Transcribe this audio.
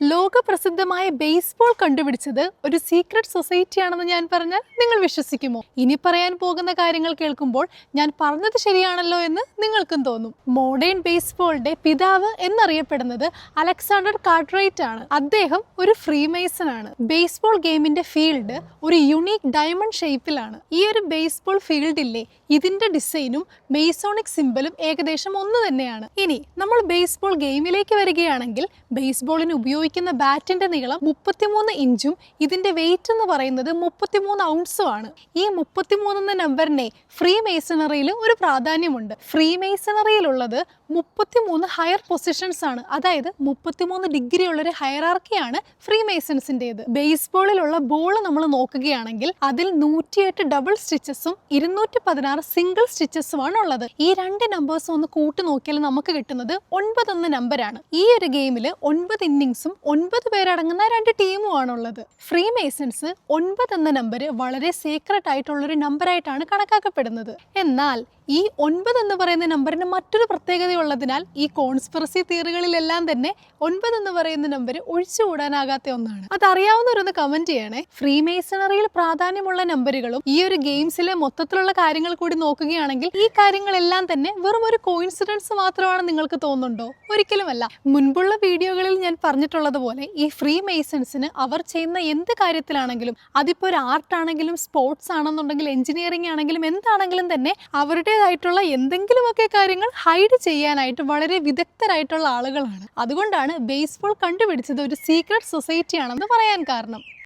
ലോകപ്രസിദ്ധമായ baseball കണ്ടുപിടിച്ചത് ഒരു secret society ആണെന്ന് ഞാൻ പറഞ്ഞാൽ നിങ്ങൾ വിശ്വസിക്കുമോ? ഇനി പറയാൻ പോകുന്ന കാര്യങ്ങൾ കേൾക്കുമ്പോൾ ഞാൻ പറഞ്ഞത് ശരിയാണല്ലോ എന്ന് നിങ്ങൾക്കും തോന്നും. മോഡേൺ ബേസ്ബോളിന്റെ പിതാവ് എന്നറിയപ്പെടുന്നത് അലക്സാണ്ടർ കാർട്ട്റൈറ്റ് ആണ്. അദ്ദേഹം ഒരു ഫ്രീമേസൺ ആണ്. ബേസ്ബോൾ ഗെയിമിന്റെ ഫീൽഡ് ഒരു യുണീക്ക് ഡയമണ്ട് ഷേപ്പിലാണ്. ഈ ഒരു ബേസ്ബോൾ ഫീൽഡില്ലേ, ഇതിന്റെ ഡിസൈനും മെയ്സോണിക് സിംബലും ഏകദേശം ഒന്ന് തന്നെയാണ്. ഇനി നമ്മൾ ബേസ്ബോൾ ഗെയിമിലേക്ക് വരികയാണെങ്കിൽ ബേസ്ബോളിന് ഉപയോഗിക്കുന്ന ബാറ്റിന്റെ നീളം 33 ഇഞ്ചും ഇതിന്റെ വെയിറ്റ് എന്ന് പറയുന്നത് 33 ഔൺസും ആണ്. ഈ 33 എന്ന നമ്പറിനെ ഫ്രീ മേസണറിയിൽ ഒരു പ്രാധാന്യമുണ്ട്. ഫ്രീ മേസണറിയിലുള്ളത് 33 ഹയർ പൊസിഷൻസ് ആണ്. അതായത് 33 ഡിഗ്രി ഉള്ള ഒരു ഹയറാർക്കിയാണ് ഫ്രീ മേസൺസിൻ്റെത്. ബേസ്ബോളിലുള്ള ബോൾ നമ്മൾ നോക്കുകയാണെങ്കിൽ അതിൽ 108 ഡബിൾ സ്റ്റിച്ചസും 216 സിംഗിൾ സ്റ്റിച്ചസുമാണ് ഉള്ളത്. ഈ രണ്ട് നമ്പേഴ്സും ഒന്ന് കൂട്ടി നോക്കിയാൽ നമുക്ക് കിട്ടുന്നത് 9 എന്ന നമ്പറാണ്. ഈ ഒരു ഗെയിമിൽ 9 ഇന്നിങ്സും 9 പേരടങ്ങുന്ന 2 ടീമുമാണ് ഉള്ളത്. ഫ്രീ മേസൺസ് 9 എന്ന നമ്പർ വളരെ സീക്രട്ട് ആയിട്ടുള്ളൊരു നമ്പറായിട്ടാണ് കണക്കാക്കപ്പെടുന്നത്. എന്നാൽ ഈ 9 എന്ന് പറയുന്ന നമ്പറിന് മറ്റൊരു പ്രത്യേകത ഉള്ളതിനാൽ ഈ കോൺസ്പിറസി തിയറികളിലെല്ലാം തന്നെ 9 എന്ന് പറയുന്ന നമ്പർ ഒഴിച്ചുകൂടാനാകാത്ത ഒന്നാണ്. അതറിയാവുന്നവരൊന്ന് കമന്റ് ചെയ്യണേ. ഫ്രീ മേസണറിയിൽ പ്രാധാന്യമുള്ള നമ്പറുകളും ഈ ഒരു ഗെയിംസിലെ മൊത്തത്തിലുള്ള കാര്യങ്ങൾ കൂടി നോക്കുകയാണെങ്കിൽ ഈ കാര്യങ്ങളെല്ലാം തന്നെ വെറും ഒരു കോയിൻസിഡൻസ് മാത്രമാണ് നിങ്ങൾക്ക് തോന്നുന്നുണ്ടോ? ഒരിക്കലുമല്ല. മുൻപുള്ള വീഡിയോകളിൽ ഞാൻ പറഞ്ഞിട്ടുള്ളത് പോലെ ഈ ഫ്രീ മേസൺസിന് അവർ ചെയ്യുന്ന എന്ത് കാര്യത്തിലാണെങ്കിലും, അതിപ്പോൾ ഒരു ആർട്ട് ആണെങ്കിലും സ്പോർട്സ് ആണെന്നുണ്ടെങ്കിൽ എഞ്ചിനീയറിംഗ് ആണെങ്കിലും എന്താണെങ്കിലും തന്നെ അവരുടേതായിട്ടുള്ള എന്തെങ്കിലുമൊക്കെ കാര്യങ്ങൾ ഹൈഡ് ചെയ്യാനായിട്ട് വളരെ വിദഗ്ധരായിട്ടുള്ള ആളുകളാണ്. അതുകൊണ്ടാണ് ബേസ്ബോൾ കണ്ടുപിടിച്ചത് ഒരു സീക്രട്ട് സൊസൈറ്റി ആണെന്ന് പറയാൻ കാരണം.